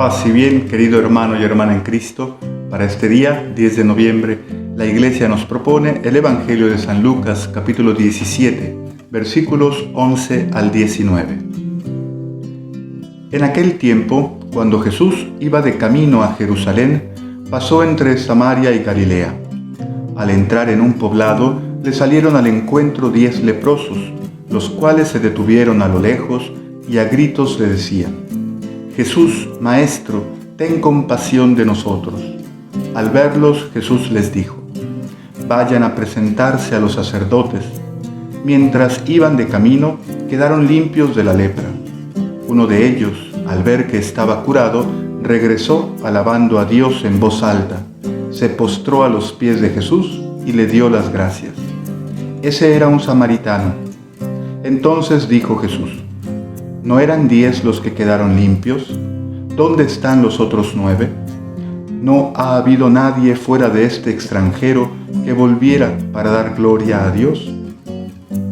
Paz y bien, querido hermano y hermana en Cristo. Para este día, 10 de noviembre, la Iglesia nos propone el Evangelio de San Lucas, capítulo 17, versículos 11 al 19. En aquel tiempo, cuando Jesús iba de camino a Jerusalén, pasó entre Samaria y Galilea. Al entrar en un poblado, le salieron al encuentro 10 leprosos, los cuales se detuvieron a lo lejos y a gritos le decían: Jesús, Maestro, ten compasión de nosotros. Al verlos, Jesús les dijo: vayan a presentarse a los sacerdotes. Mientras iban de camino, quedaron limpios de la lepra. Uno de ellos, al ver que estaba curado, regresó alabando a Dios en voz alta. Se postró a los pies de Jesús y le dio las gracias. Ese era un samaritano. Entonces dijo Jesús: ¿no eran 10 los que quedaron limpios? ¿Dónde están los otros 9? No ha habido nadie fuera de este extranjero que volviera para dar gloria a Dios.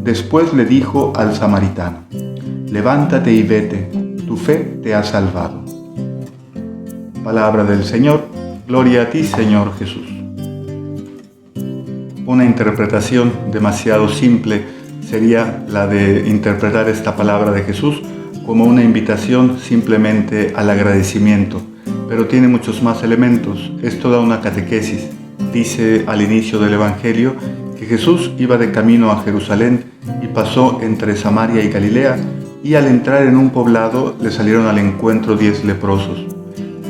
Después le dijo al samaritano: levántate y vete, tu fe te ha salvado. Palabra del Señor. Gloria a ti, Señor Jesús. Una interpretación demasiado simple sería la de interpretar esta palabra de Jesús como una invitación simplemente al agradecimiento, pero tiene muchos más elementos. Es toda una catequesis. Dice al inicio del Evangelio que Jesús iba de camino a Jerusalén y pasó entre Samaria y Galilea, y al entrar en un poblado le salieron al encuentro 10 leprosos.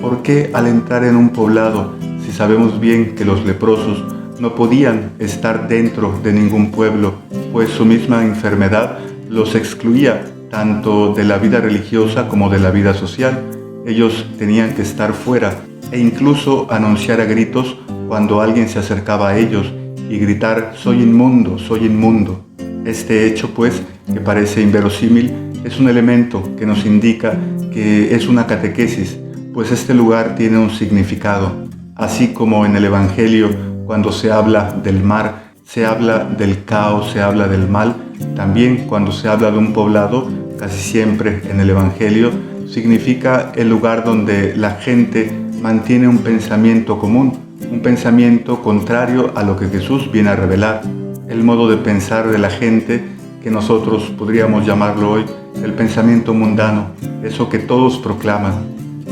¿Por qué al entrar en un poblado, si sabemos bien que los leprosos no podían estar dentro de ningún pueblo, pues su misma enfermedad los excluía tanto de la vida religiosa como de la vida social? Ellos tenían que estar fuera e incluso anunciar a gritos cuando alguien se acercaba a ellos y gritar: soy inmundo, soy inmundo. Este hecho, pues, que parece inverosímil, es un elemento que nos indica que es una catequesis, pues este lugar tiene un significado. Así como en el Evangelio, cuando se habla del mar, se habla del caos, se habla del mal, también cuando se habla de un poblado, casi siempre en el Evangelio, significa el lugar donde la gente mantiene un pensamiento común, un pensamiento contrario a lo que Jesús viene a revelar. El modo de pensar de la gente, que nosotros podríamos llamarlo hoy el pensamiento mundano, eso que todos proclaman.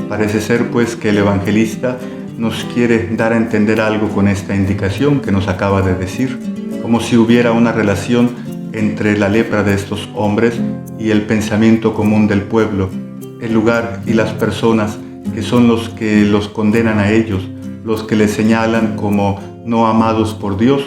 Parece ser pues que el evangelista nos quiere dar a entender algo con esta indicación que nos acaba de decir, como si hubiera una relación entre la lepra de estos hombres y el pensamiento común del pueblo, el lugar y las personas que son los que los condenan a ellos, los que les señalan como no amados por Dios.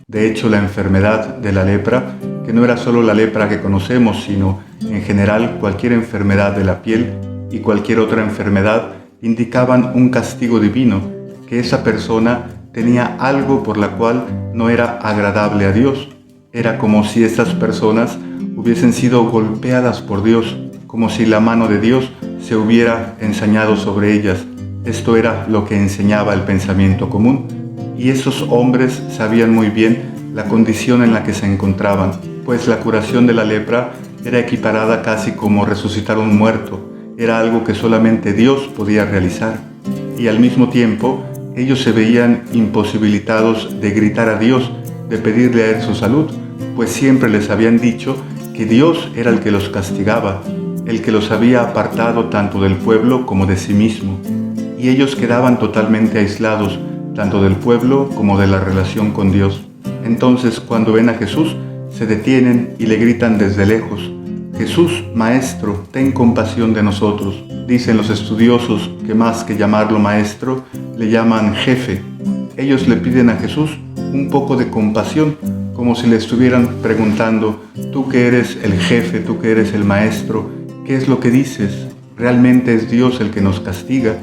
De hecho, la enfermedad de la lepra, que no era solo la lepra que conocemos, sino en general cualquier enfermedad de la piel y cualquier otra enfermedad, indicaban un castigo divino, que esa persona tenía algo por la cual no era agradable a Dios. Era como si estas personas hubiesen sido golpeadas por Dios, como si la mano de Dios se hubiera ensañado sobre ellas. Esto era lo que enseñaba el pensamiento común, y esos hombres sabían muy bien la condición en la que se encontraban, pues la curación de la lepra era equiparada casi como resucitar un muerto. Era algo que solamente Dios podía realizar, y al mismo tiempo ellos se veían imposibilitados de gritar a Dios, de pedirle a Él su salud, pues siempre les habían dicho que Dios era el que los castigaba, el que los había apartado tanto del pueblo como de sí mismo, y ellos quedaban totalmente aislados, tanto del pueblo como de la relación con Dios. Entonces, cuando ven a Jesús, se detienen y le gritan desde lejos: Jesús, Maestro, ten compasión de nosotros. Dicen los estudiosos que más que llamarlo maestro, le llaman jefe. Ellos le piden a Jesús un poco de compasión, como si le estuvieran preguntando: tú que eres el jefe, tú que eres el maestro, ¿qué es lo que dices? ¿Realmente es Dios el que nos castiga?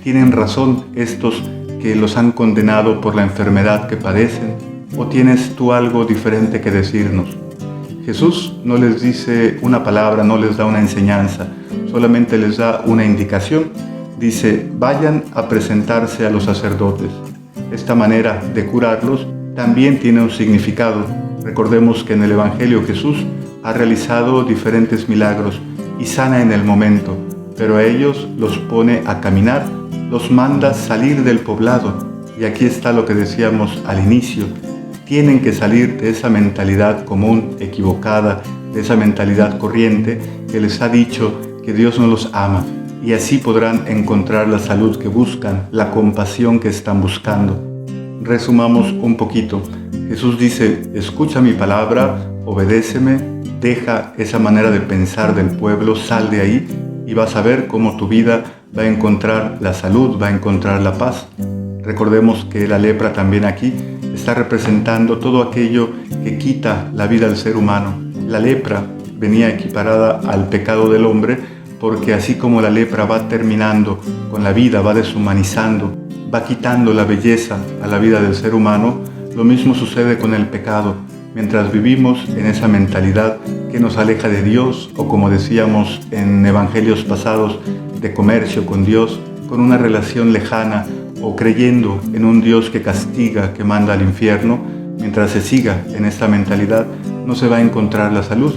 ¿Tienen razón estos que los han condenado por la enfermedad que padecen? ¿O tienes tú algo diferente que decirnos? Jesús no les dice una palabra, no les da una enseñanza, solamente les da una indicación. Dice: vayan a presentarse a los sacerdotes. Esta manera de curarlos también tiene un significado. Recordemos que en el Evangelio Jesús ha realizado diferentes milagros y sana en el momento. pero a ellos los pone a caminar, los manda salir del poblado. Y aquí está lo que decíamos al inicio: tienen que salir de esa mentalidad común, equivocada, de esa mentalidad corriente que les ha dicho que Dios no los ama, y así podrán encontrar la salud que buscan, la compasión que están buscando. Resumamos un poquito. Jesús dice: escucha mi palabra, obedéceme, deja esa manera de pensar del pueblo, sal de ahí y vas a ver cómo tu vida va a encontrar la salud, va a encontrar la paz. Recordemos que la lepra también aquí está representando todo aquello que quita la vida al ser humano. La lepra venía equiparada al pecado del hombre, porque así como la lepra va terminando con la vida, va deshumanizando, va quitando la belleza a la vida del ser humano, lo mismo sucede con el pecado. Mientras vivimos en esa mentalidad que nos aleja de Dios, o como decíamos en evangelios pasados, de comercio con Dios, con una relación lejana, o creyendo en un Dios que castiga, que manda al infierno, mientras se siga en esta mentalidad, no se va a encontrar la salud.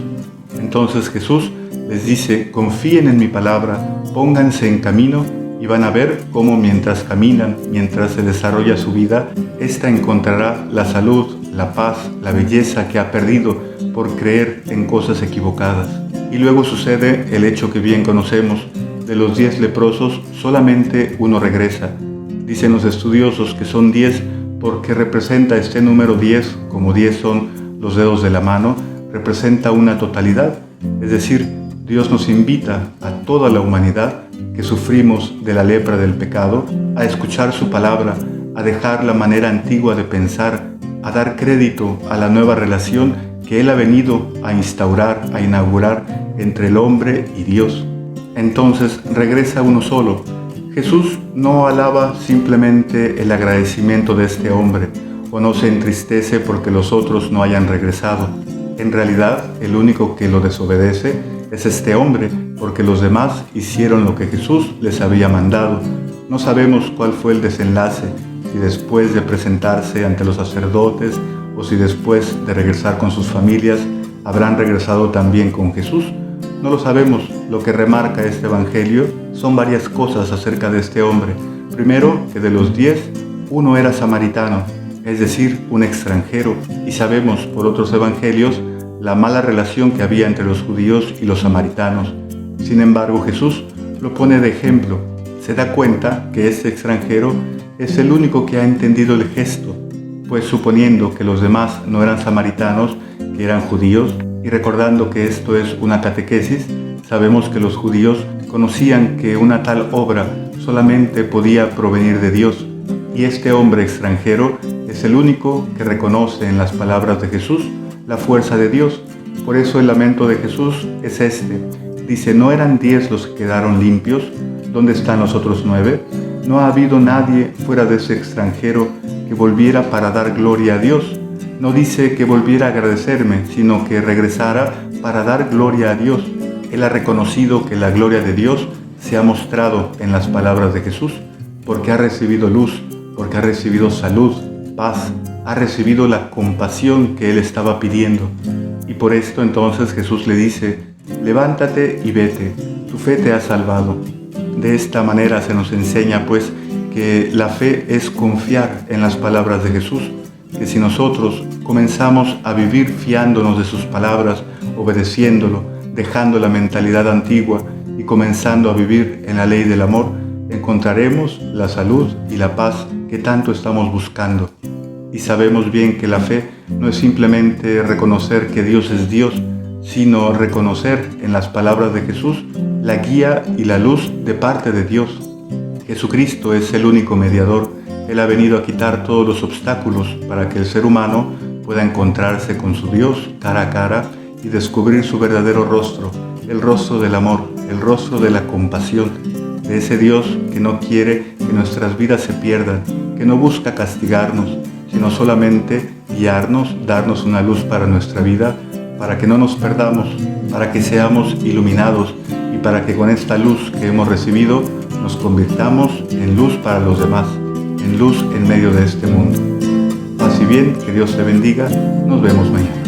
Entonces Jesús les dice: confíen en mi palabra, pónganse en camino y van a ver cómo mientras caminan, mientras se desarrolla su vida, ésta encontrará la salud, la paz, la belleza que ha perdido por creer en cosas equivocadas. Y luego sucede el hecho que bien conocemos: de los 10 leprosos, solamente uno regresa. Dicen los estudiosos que son 10 porque representa este número 10, como 10 son los dedos de la mano, representa una totalidad. Es decir, Dios nos invita a toda la humanidad que sufrimos de la lepra del pecado a escuchar su palabra, a dejar la manera antigua de pensar, a dar crédito a la nueva relación que Él ha venido a instaurar, a inaugurar entre el hombre y Dios. Entonces regresa uno solo. Jesús no alaba simplemente el agradecimiento de este hombre, o no se entristece porque los otros no hayan regresado. En realidad, el único que lo desobedece es este hombre, porque los demás hicieron lo que Jesús les había mandado. No sabemos cuál fue el desenlace, si después de presentarse ante los sacerdotes o si después de regresar con sus familias habrán regresado también con Jesús. No lo sabemos. Lo que remarca este evangelio son varias cosas acerca de este hombre. Primero, que de los 10, uno era samaritano, es decir, un extranjero, y sabemos por otros evangelios la mala relación que había entre los judíos y los samaritanos. Sin embargo, Jesús lo pone de ejemplo. Se da cuenta que este extranjero es el único que ha entendido el gesto, pues suponiendo que los demás no eran samaritanos, que eran judíos, y recordando que esto es una catequesis, sabemos que los judíos conocían que una tal obra solamente podía provenir de Dios, y este hombre extranjero es el único que reconoce en las palabras de Jesús la fuerza de Dios. Por eso el lamento de Jesús es este. Dice: ¿no eran 10 los que quedaron limpios? ¿Dónde están los otros 9? No ha habido nadie fuera de ese extranjero que volviera para dar gloria a Dios. No dice que volviera a agradecerme, sino que regresara para dar gloria a Dios. Él ha reconocido que la gloria de Dios se ha mostrado en las palabras de Jesús, porque ha recibido luz, porque ha recibido salud, paz, ha recibido la compasión que Él estaba pidiendo. Y por esto entonces Jesús le dice: levántate y vete, tu fe te ha salvado. De esta manera se nos enseña pues que la fe es confiar en las palabras de Jesús, que si nosotros comenzamos a vivir fiándonos de sus palabras, obedeciéndolo, dejando la mentalidad antigua y comenzando a vivir en la ley del amor, encontraremos la salud y la paz que tanto estamos buscando. Y sabemos bien que la fe no es simplemente reconocer que Dios es Dios, sino reconocer en las palabras de Jesús la guía y la luz de parte de Dios. Jesucristo es el único mediador. Él ha venido a quitar todos los obstáculos para que el ser humano pueda encontrarse con su Dios cara a cara y descubrir su verdadero rostro, el rostro del amor, el rostro de la compasión, de ese Dios que no quiere que nuestras vidas se pierdan, que no busca castigarnos, sino solamente guiarnos, darnos una luz para nuestra vida, para que no nos perdamos, para que seamos iluminados y para que con esta luz que hemos recibido nos convirtamos en luz para los demás, en luz en medio de este mundo. Paz y bien, que Dios te bendiga, nos vemos mañana.